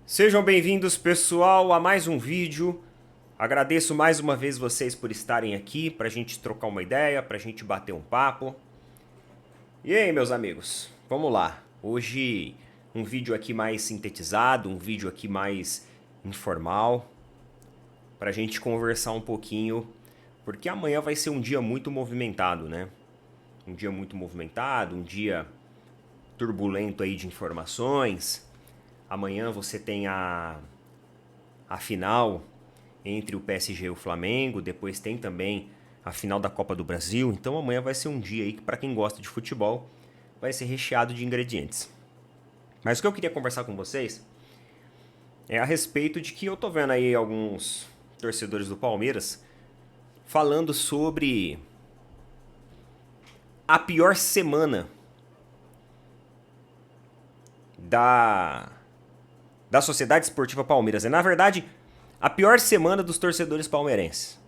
Sejam bem-vindos, pessoal, a mais um vídeo. Agradeço mais uma vez vocês por estarem aqui pra gente trocar uma ideia, pra gente bater um papo. E aí, meus amigos, vamos lá. Hoje um vídeo aqui mais sintetizado, um vídeo aqui mais informal, pra gente conversar um pouquinho, porque amanhã vai ser um dia muito movimentado, né? Um dia muito movimentado, um dia turbulento aí de informações. Amanhã você tem a final entre o PSG e o Flamengo, depois tem também a final da Copa do Brasil. Então amanhã vai ser um dia aí que, para quem gosta de futebol, vai ser recheado de ingredientes. Mas o que eu queria conversar com vocês é a respeito de que eu tô vendo aí alguns torcedores do Palmeiras falando sobre a pior semana da da Sociedade Esportiva Palmeiras. É, na verdade, a pior semana dos torcedores palmeirenses.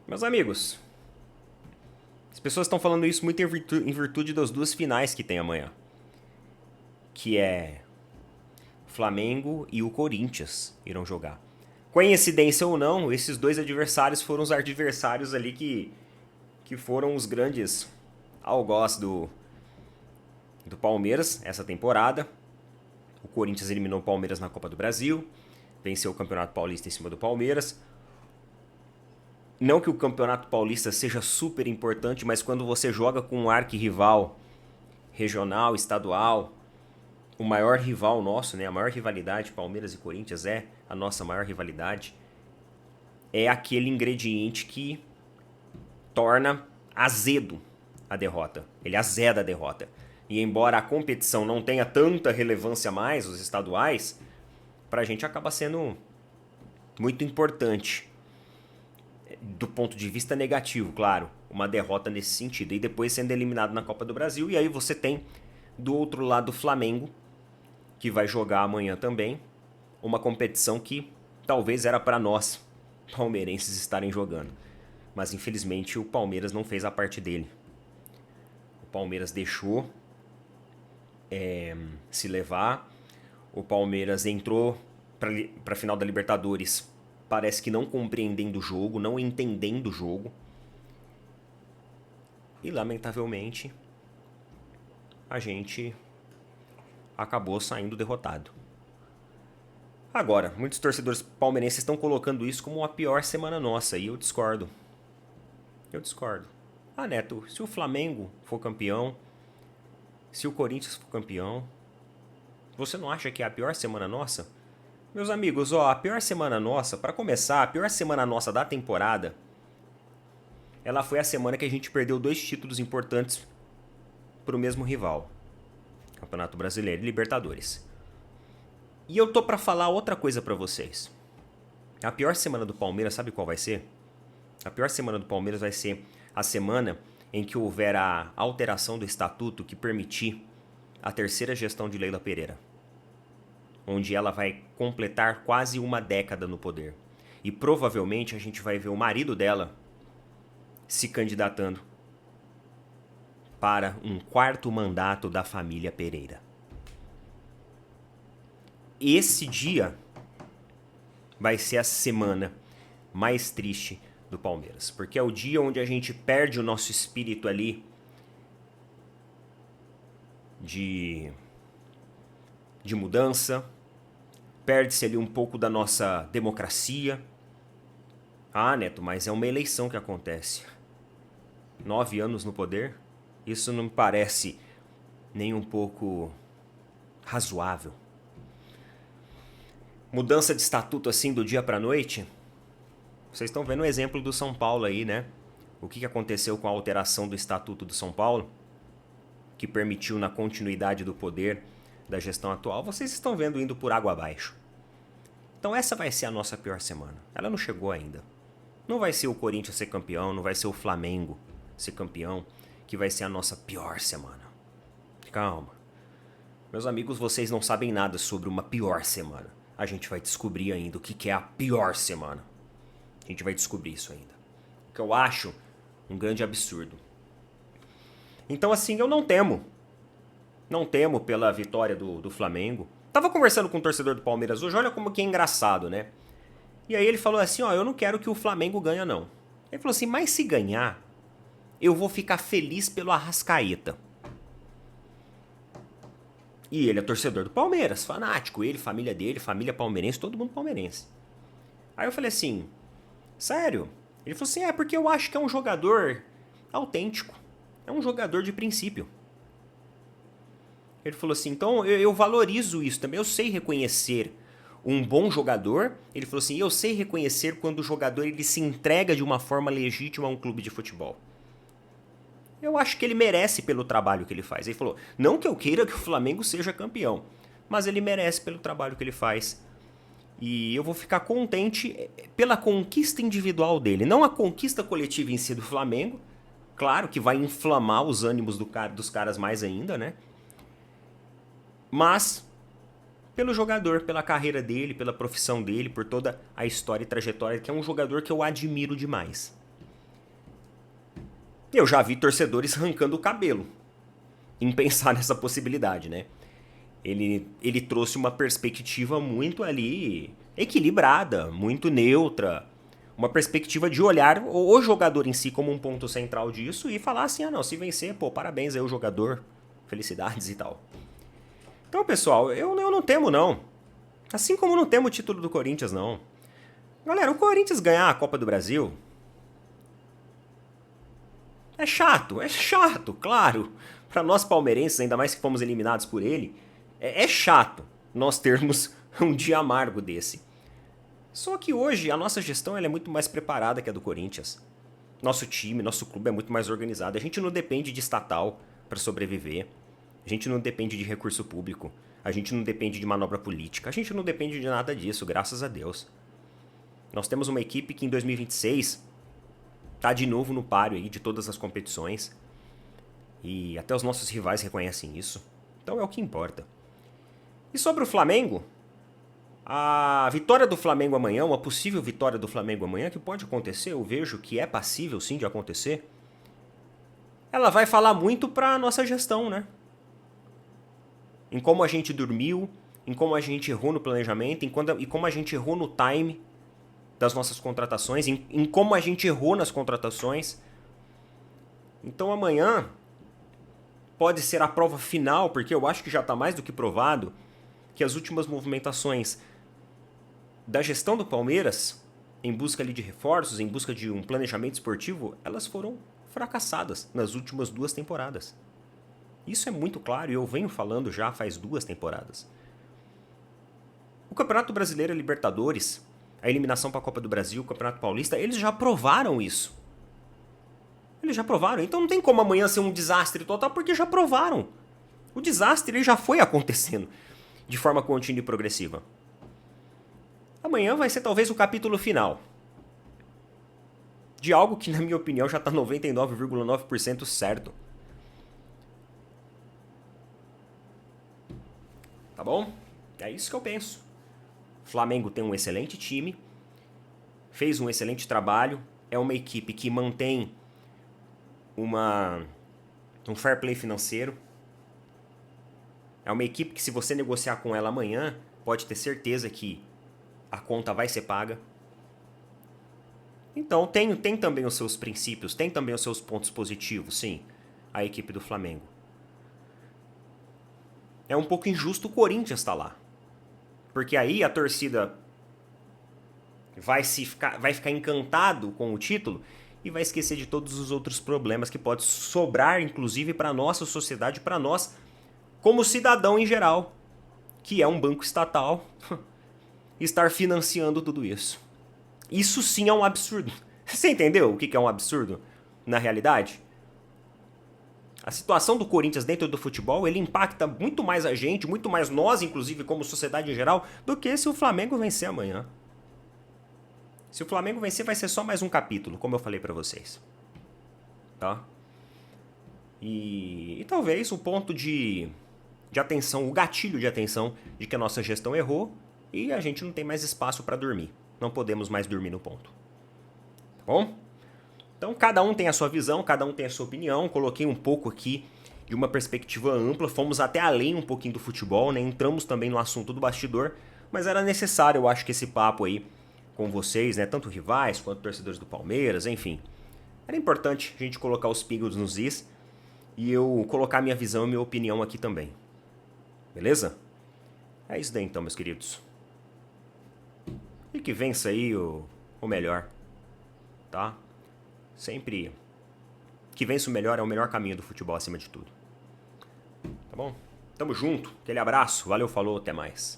Meus amigos, as pessoas estão falando isso muito em virtude das duas finais que tem amanhã. Que é o Flamengo e o Corinthians irão jogar. Coincidência ou não, esses dois adversários foram os adversários ali que foram os grandes algozes do Palmeiras essa temporada. O Corinthians eliminou o Palmeiras na Copa do Brasil, venceu o Campeonato Paulista em cima do Palmeiras. Não que o Campeonato Paulista seja super importante, mas quando você joga com um arquirrival regional, estadual, o maior rival nosso, né, a maior rivalidade, Palmeiras e Corinthians é a nossa maior rivalidade, é aquele ingrediente que torna azedo a derrota. Ele azeda a derrota. E embora a competição não tenha tanta relevância mais, os estaduais, pra gente acaba sendo muito importante. Do ponto de vista negativo, claro, uma derrota nesse sentido. E depois sendo eliminado na Copa do Brasil. E aí você tem do outro lado o Flamengo, que vai jogar amanhã também. Uma competição que talvez era para nós, palmeirenses, estarem jogando. Mas infelizmente o Palmeiras não fez a parte dele. O Palmeiras deixou se levar. O Palmeiras entrou para a final da Libertadores, parece que não compreendendo o jogo, não entendendo o jogo. E lamentavelmente a gente acabou saindo derrotado. Agora, muitos torcedores palmeirenses estão colocando isso como a pior semana nossa, e eu discordo. Eu discordo. Ah, Neto, se o Flamengo for campeão, se o Corinthians for campeão, você não acha que é a pior semana nossa? Meus amigos, ó, a pior semana nossa, para começar, a pior semana nossa da temporada, ela foi a semana que a gente perdeu 2 títulos importantes pro mesmo rival. Campeonato Brasileiro e Libertadores. E eu tô pra falar outra coisa pra vocês. A pior semana do Palmeiras, sabe qual vai ser? A pior semana do Palmeiras vai ser a semana em que houver a alteração do estatuto que permitir a terceira gestão de Leila Pereira, onde ela vai completar quase uma década no poder. E provavelmente a gente vai ver o marido dela se candidatando para um 4º mandato da família Pereira. Esse dia vai ser a semana mais triste do Palmeiras, porque é o dia onde a gente perde o nosso espírito ali de mudança, perde-se ali um pouco da nossa democracia. Ah, Neto, mas é uma eleição que acontece. 9 anos no poder? Isso não me parece nem um pouco razoável. Mudança de estatuto assim do dia pra noite? Vocês estão vendo o exemplo do São Paulo aí, né? O que aconteceu com a alteração do estatuto do São Paulo, que permitiu na continuidade do poder da gestão atual, vocês estão vendo indo por água abaixo. Então essa vai ser a nossa pior semana. Ela não chegou ainda. Não vai ser o Corinthians ser campeão, não vai ser o Flamengo ser campeão, que vai ser a nossa pior semana. Calma. Meus amigos, vocês não sabem nada sobre uma pior semana. A gente vai descobrir ainda o que é a pior semana. A gente vai descobrir isso ainda. O que eu acho um grande absurdo. Então assim, eu não temo. Não temo pela vitória do Flamengo. tava conversando com um torcedor do Palmeiras hoje, olha como que é engraçado, né? E aí ele falou assim, ó, eu não quero que o Flamengo ganhe não. Ele falou assim, mas se ganhar, eu vou ficar feliz pelo Arrascaeta. E ele é torcedor do Palmeiras, fanático. Ele, família dele, família palmeirense, todo mundo palmeirense. Aí eu falei assim, sério? Ele falou assim, porque eu acho que é um jogador autêntico. É um jogador de princípio. Ele falou assim, então eu valorizo isso também. Eu sei reconhecer um bom jogador. Ele falou assim, eu sei reconhecer quando o jogador ele se entrega de uma forma legítima a um clube de futebol. Eu acho que ele merece pelo trabalho que ele faz. Ele falou, não que eu queira que o Flamengo seja campeão, mas ele merece pelo trabalho que ele faz. E eu vou ficar contente pela conquista individual dele, não a conquista coletiva em si do Flamengo. Claro que vai inflamar os ânimos dos caras mais ainda, né? Mas pelo jogador, pela carreira dele, pela profissão dele, por toda a história e trajetória, que é um jogador que eu admiro demais. Eu já vi torcedores arrancando o cabelo em pensar nessa possibilidade, né? Ele trouxe uma perspectiva muito ali equilibrada, muito neutra, uma perspectiva de olhar o jogador em si como um ponto central disso e falar assim, não, se vencer, pô, parabéns aí o jogador, felicidades e tal. Então, pessoal, eu não temo não. Assim como não temo o título do Corinthians, não. Galera, o Corinthians ganhar a Copa do Brasil é chato, claro. Para nós palmeirenses, ainda mais que fomos eliminados por ele, é chato nós termos um dia amargo desse. Só que hoje a nossa gestão ela é muito mais preparada que a do Corinthians. Nosso time, nosso clube é muito mais organizado. A gente não depende de estatal para sobreviver. A gente não depende de recurso público. A gente não depende de manobra política. A gente não depende de nada disso, graças a Deus. Nós temos uma equipe que em 2026 tá de novo no páreo aí de todas as competições. E até os nossos rivais reconhecem isso. Então é o que importa. E sobre o Flamengo, a vitória do Flamengo amanhã, uma possível vitória do Flamengo amanhã, que pode acontecer, eu vejo que é passível sim de acontecer, ela vai falar muito pra nossa gestão, né? Em como a gente dormiu, em como a gente errou no planejamento, e como a gente errou no time das nossas contratações, em como a gente errou nas contratações. Então amanhã pode ser a prova final, porque eu acho que já está mais do que provado que as últimas movimentações da gestão do Palmeiras, em busca ali de reforços, em busca de um planejamento esportivo, elas foram fracassadas nas últimas 2 temporadas. Isso é muito claro e eu venho falando já faz 2 temporadas. O Campeonato Brasileiro e Libertadores, a eliminação para a Copa do Brasil, o Campeonato Paulista, eles já provaram isso. Eles já provaram. Então não tem como amanhã ser um desastre total, porque já provaram. O desastre ele já foi acontecendo de forma contínua e progressiva. Amanhã vai ser talvez o capítulo final de algo que, na minha opinião, já está 99,9% certo. Tá bom? É isso que eu penso. O Flamengo tem um excelente time, fez um excelente trabalho, é uma equipe que mantém um fair play financeiro. É uma equipe que, se você negociar com ela amanhã, pode ter certeza que a conta vai ser paga. Então tem também os seus princípios, tem também os seus pontos positivos, sim, a equipe do Flamengo. É um pouco injusto o Corinthians estar lá. Porque aí a torcida vai ficar encantado com o título e vai esquecer de todos os outros problemas que pode sobrar, inclusive, para a nossa sociedade, para nós, como cidadão em geral, que é um banco estatal, estar financiando tudo isso. Isso sim é um absurdo. Você entendeu o que é um absurdo na realidade? A situação do Corinthians dentro do futebol, ele impacta muito mais a gente, muito mais nós, inclusive, como sociedade em geral, do que se o Flamengo vencer amanhã. Se o Flamengo vencer, vai ser só mais um capítulo, como eu falei pra vocês. Tá? E talvez o ponto de atenção, o gatilho de atenção de que a nossa gestão errou e a gente não tem mais espaço pra dormir. Não podemos mais dormir no ponto. Tá bom? Então, cada um tem a sua visão, cada um tem a sua opinião. Coloquei um pouco aqui de uma perspectiva ampla, fomos até além um pouquinho do futebol, né? Entramos também no assunto do bastidor, mas era necessário, eu acho, que esse papo aí com vocês, né? Tanto rivais quanto torcedores do Palmeiras, enfim. Era importante a gente colocar os pingos nos is e eu colocar minha visão e minha opinião aqui também. Beleza? É isso daí então, meus queridos. E que vença aí o melhor, tá? Sempre que vença o melhor é o melhor caminho do futebol acima de tudo. Tá bom? Tamo junto, aquele abraço, valeu, falou, até mais.